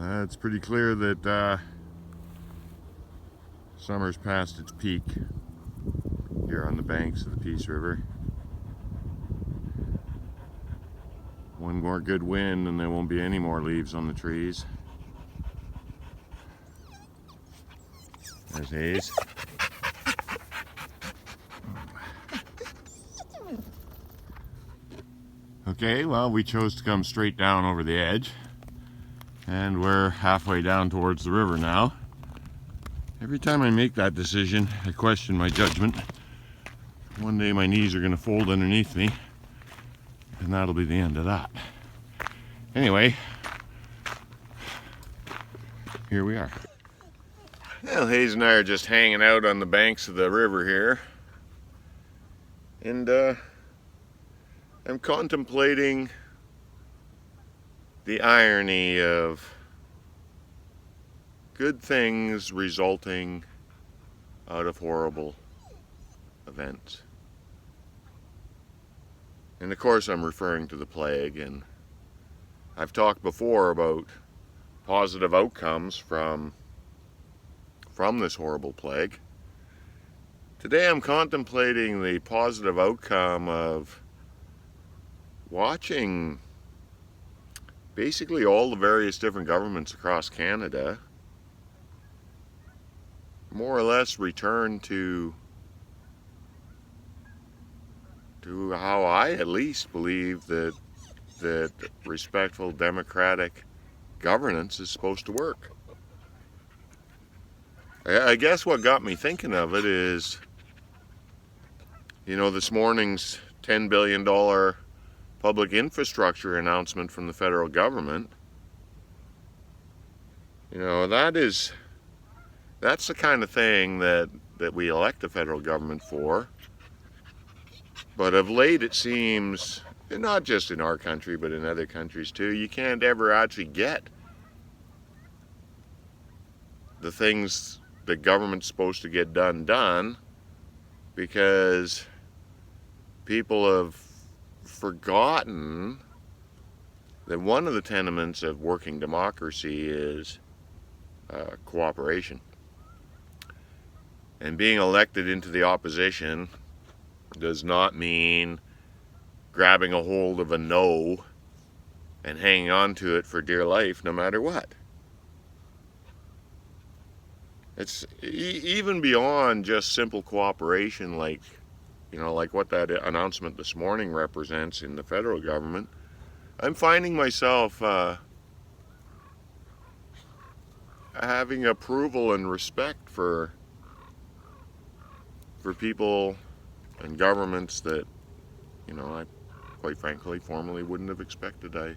It's pretty clear that summer's past its peak here on the banks of the Peace River. One more good wind and there won't be any more leaves on the trees. There's Hayes. Okay, well, we chose to come straight down over the edge, and we're halfway down towards the river now. Every time I make that decision, I question my judgment. One day my knees are going to fold underneath me, and that'll be the end of that. Anyway, here we are. Well, Hayes and I are just hanging out on the banks of the river here, and I'm contemplating the irony of good things resulting out of horrible events. And of course I'm referring to the plague, and I've talked before about positive outcomes from this horrible plague. Today I'm contemplating the positive outcome of watching basically all the various different governments across Canada more or less return to how I at least believe that respectful democratic governance is supposed to work. I guess what got me thinking of it is, this morning's $10 billion public infrastructure announcement from the federal government. That's the kind of thing that we elect the federal government for. But of late it seems, and not just in our country but in other countries too, you can't ever actually get the things the government's supposed to get done because people have forgotten that one of the tenements of working democracy is cooperation. And being elected into the opposition does not mean grabbing a hold of a no and hanging on to it for dear life no matter what. It's even beyond just simple cooperation like what that announcement this morning represents in the federal government. I'm finding myself having approval and respect for people and governments that, I quite frankly formerly wouldn't have expected I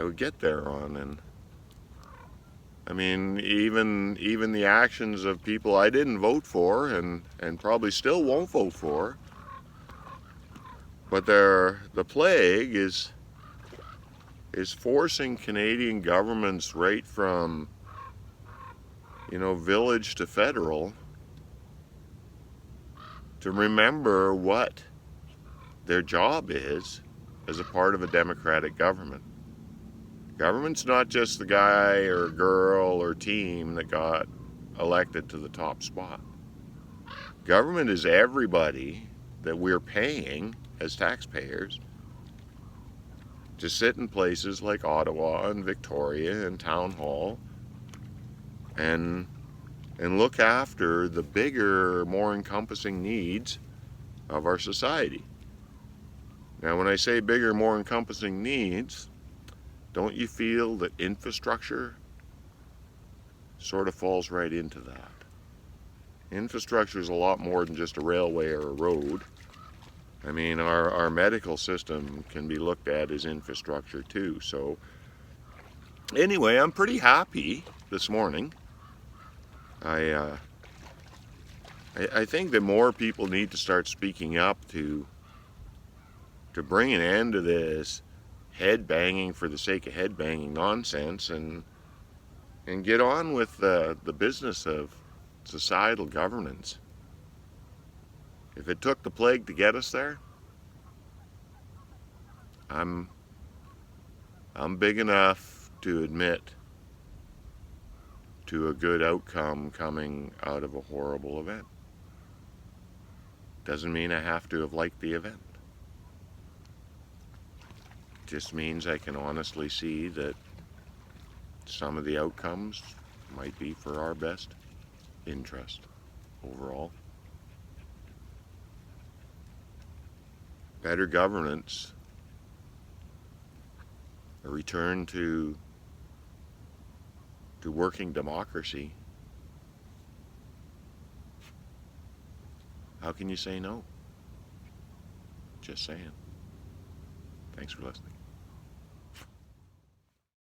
would get there on. And I mean, even the actions of people I didn't vote for and probably still won't vote for, but the plague is forcing Canadian governments right from village to federal to remember what their job is as a part of a democratic government. Government's not just the guy or girl or team that got elected to the top spot. Government is everybody that we're paying as taxpayers to sit in places like Ottawa and Victoria and Town Hall and look after the bigger, more encompassing needs of our society. Now, when I say bigger, more encompassing needs, don't you feel that infrastructure sort of falls right into that? Infrastructure is a lot more than just a railway or a road. I mean, our medical system can be looked at as infrastructure too. So anyway, I'm pretty happy this morning. I think that more people need to start speaking up to bring an end to this head banging for the sake of head banging nonsense and get on with the business of societal governance. If it took the plague to get us there, I'm I'm big enough to admit to a good outcome coming out of a horrible event. Doesn't mean I have to have liked the event. Just means I can honestly see that some of the outcomes might be for our best interest overall. Better governance, a return to working democracy. How can you say no? Just saying. Thanks for listening.